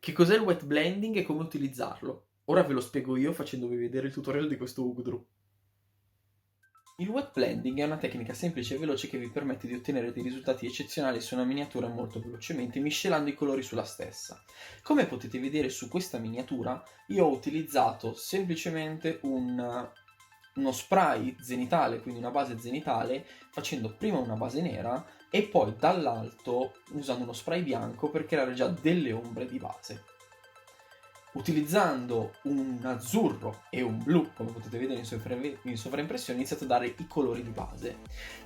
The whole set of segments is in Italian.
Che cos'è il wet blending e come utilizzarlo? Ora ve lo spiego io facendovi vedere il tutorial di questo Ugdru. Il wet blending è una tecnica semplice e veloce che vi permette di ottenere dei risultati eccezionali su una miniatura molto velocemente, miscelando i colori sulla stessa. Come potete vedere su questa miniatura, io ho utilizzato semplicemente uno spray zenitale, quindi una base zenitale, facendo prima una base nera e poi dall'alto usando uno spray bianco per creare già delle ombre di base. Utilizzando un azzurro e un blu, come potete vedere in sovraimpressione, ho iniziato a dare i colori di base.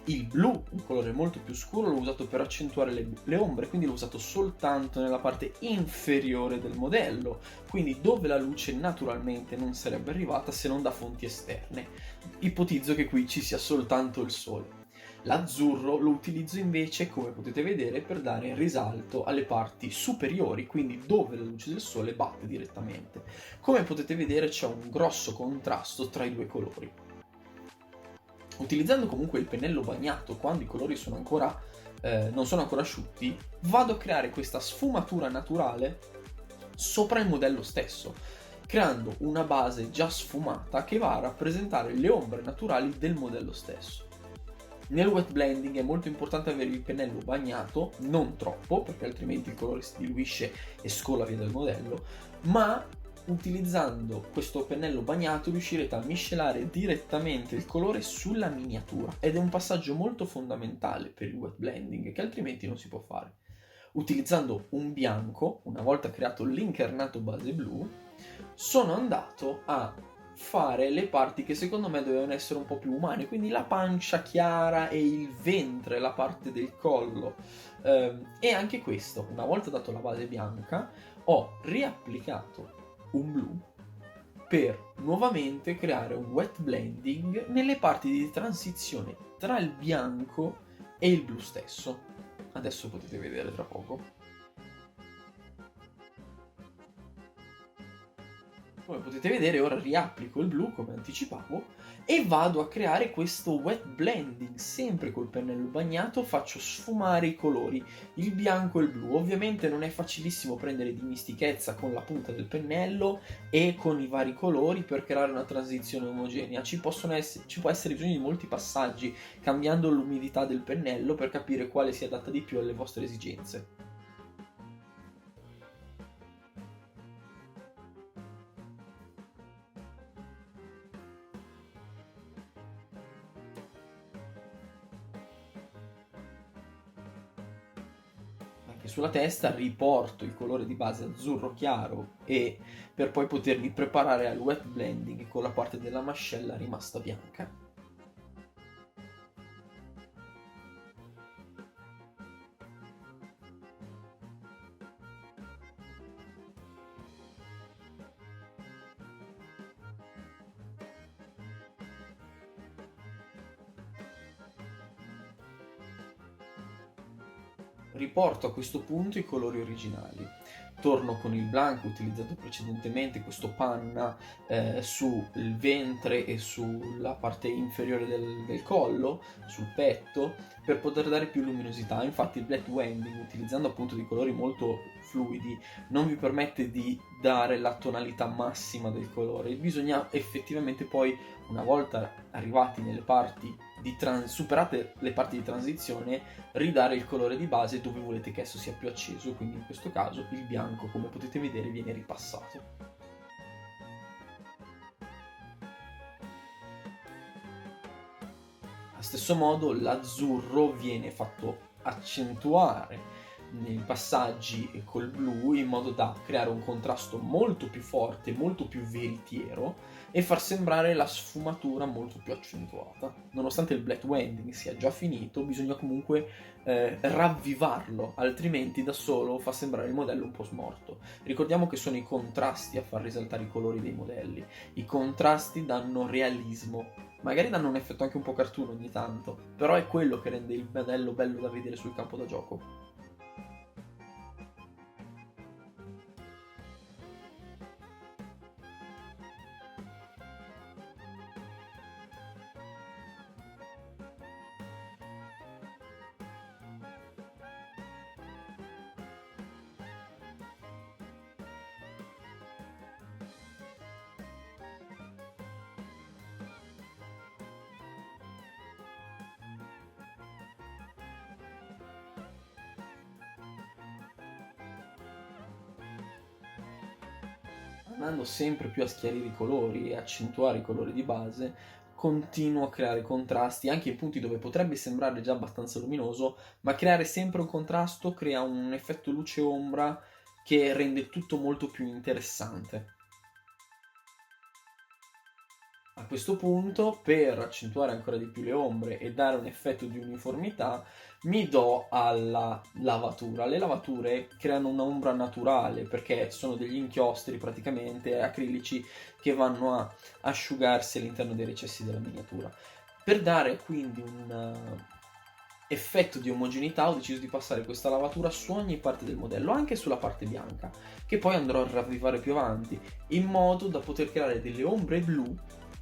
Il blu, un colore molto più scuro, l'ho usato per accentuare le ombre, quindi l'ho usato soltanto nella parte inferiore del modello, quindi dove la luce naturalmente non sarebbe arrivata se non da fonti esterne. Ipotizzo che qui ci sia soltanto il sole. L'azzurro lo utilizzo invece, come potete vedere, per dare risalto alle parti superiori, quindi dove la luce del sole batte direttamente. Come potete vedere c'è un grosso contrasto tra i due colori. Utilizzando comunque il pennello bagnato quando i colori non sono ancora asciutti, vado a creare questa sfumatura naturale sopra il modello stesso, creando una base già sfumata che va a rappresentare le ombre naturali del modello stesso. Nel wet blending è molto importante avere il pennello bagnato, non troppo, perché altrimenti il colore si diluisce e scola via dal modello, ma utilizzando questo pennello bagnato riuscirete a miscelare direttamente il colore sulla miniatura ed è un passaggio molto fondamentale per il wet blending che altrimenti non si può fare. Utilizzando un bianco, una volta creato l'incarnato base blu, sono andato a fare le parti che secondo me dovevano essere un po' più umane, quindi la pancia chiara e il ventre, la parte del collo. E anche questo, una volta dato la base bianca, ho riapplicato un blu per nuovamente creare un wet blending nelle parti di transizione tra il bianco e il blu stesso. Adesso potete vedere tra poco. Come potete vedere ora riapplico il blu come anticipavo e vado a creare questo wet blending, sempre col pennello bagnato faccio sfumare i colori, il bianco e il blu. Ovviamente non è facilissimo prendere dimistichezza con la punta del pennello e con i vari colori per creare una transizione omogenea, ci può essere bisogno di molti passaggi, cambiando l'umidità del pennello per capire quale si adatta di più alle vostre esigenze. Anche sulla testa riporto il colore di base azzurro chiaro e per poi potermi preparare al wet blending con la parte della mascella rimasta bianca. Riporto a questo punto i colori originali. Torno con il blanco utilizzato precedentemente, questo panna sul ventre e sulla parte inferiore del collo, sul petto, per poter dare più luminosità. Infatti il black blending, utilizzando appunto dei colori molto fluidi, non vi permette di dare la tonalità massima del colore. Bisogna effettivamente poi, una volta arrivati nelle parti superate le parti di transizione, ridare il colore di base dove volete che esso sia più acceso, quindi in questo caso il bianco, come potete vedere, viene ripassato. Allo stesso modo l'azzurro viene fatto accentuare nei passaggi col blu in modo da creare un contrasto molto più forte, molto più veritiero e far sembrare la sfumatura molto più accentuata. Nonostante il black blending sia già finito, bisogna comunque ravvivarlo, altrimenti da solo fa sembrare il modello un po' smorto. Ricordiamo che sono i contrasti a far risaltare i colori dei modelli. I contrasti danno realismo, magari danno un effetto anche un po' cartoon ogni tanto, però è quello che rende il modello bello da vedere sul campo da gioco. andando sempre più a schiarire i colori e accentuare i colori di base, continuo a creare contrasti anche in punti dove potrebbe sembrare già abbastanza luminoso, ma creare sempre un contrasto crea un effetto luce-ombra che rende tutto molto più interessante. A questo punto, per accentuare ancora di più le ombre e dare un effetto di uniformità, mi do alla lavatura. Le lavature creano un'ombra naturale perché sono degli inchiostri praticamente acrilici che vanno a asciugarsi all'interno dei recessi della miniatura. Per dare quindi un effetto di omogeneità ho deciso di passare questa lavatura su ogni parte del modello, anche sulla parte bianca, che poi andrò a ravvivare più avanti, in modo da poter creare delle ombre blu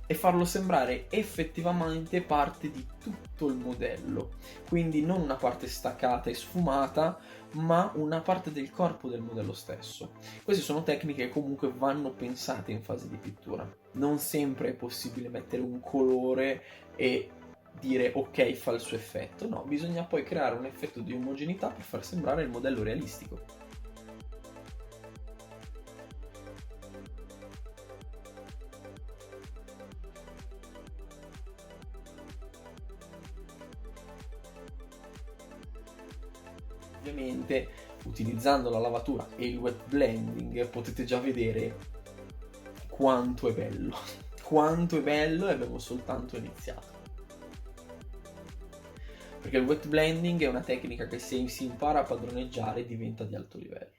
e farlo sembrare effettivamente parte di tutto il modello. Quindi non una parte staccata e sfumata, ma una parte del corpo del modello stesso. Queste sono tecniche che comunque vanno pensate in fase di pittura. Non sempre è possibile mettere un colore e dire ok, fa il suo effetto. No, bisogna poi creare un effetto di omogeneità per far sembrare il modello realistico. Ovviamente, utilizzando la lavatura e il wet blending potete già vedere quanto è bello. Quanto è bello, e abbiamo soltanto iniziato. Perché il wet blending è una tecnica che se si impara a padroneggiare diventa di alto livello.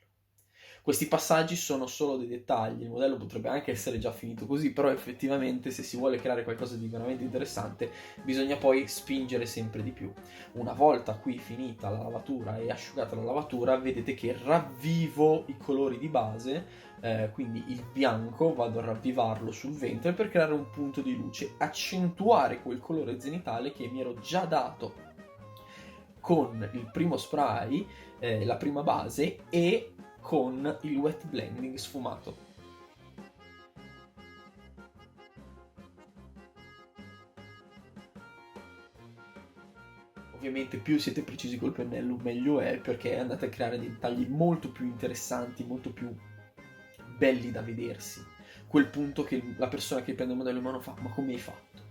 Questi passaggi sono solo dei dettagli, il modello potrebbe anche essere già finito così, però effettivamente se si vuole creare qualcosa di veramente interessante bisogna poi spingere sempre di più. Una volta qui finita la lavatura e asciugata la lavatura, vedete che ravvivo i colori di base, quindi il bianco vado a ravvivarlo sul ventre per creare un punto di luce, accentuare quel colore zenitale che mi ero già dato con il primo spray, la prima base e con il wet blending sfumato. Ovviamente più siete precisi col pennello meglio è, perché andate a creare dei dettagli molto più interessanti, molto più belli da vedersi. Quel punto che la persona che prende il modello in mano fa: ma come hai fatto?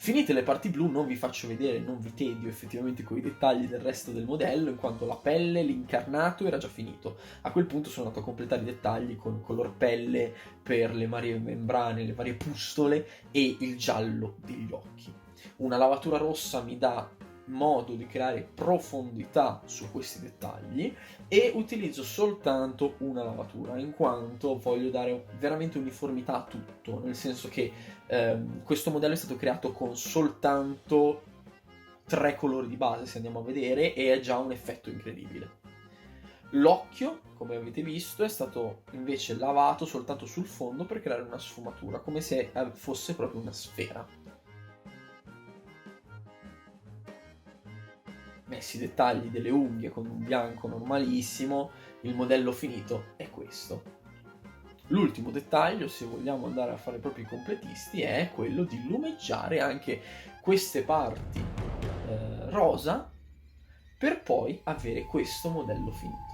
Finite le parti blu non vi faccio vedere, non vi tedio effettivamente con i dettagli del resto del modello, in quanto la pelle, l'incarnato era già finito. A quel punto sono andato a completare i dettagli con color pelle per le varie membrane, le varie pustole e il giallo degli occhi. Una lavatura rossa mi dà modo di creare profondità su questi dettagli e utilizzo soltanto una lavatura, in quanto voglio dare veramente uniformità a tutto, nel senso che questo modello è stato creato con soltanto 3 colori di base, se andiamo a vedere, e è già un effetto incredibile. L'occhio, come avete visto, è stato invece lavato soltanto sul fondo per creare una sfumatura, come se fosse proprio una sfera. Messi i dettagli delle unghie con un bianco normalissimo, il modello finito è questo. L'ultimo dettaglio, se vogliamo andare a fare proprio i completisti, è quello di lumeggiare anche queste parti rosa per poi avere questo modello finito.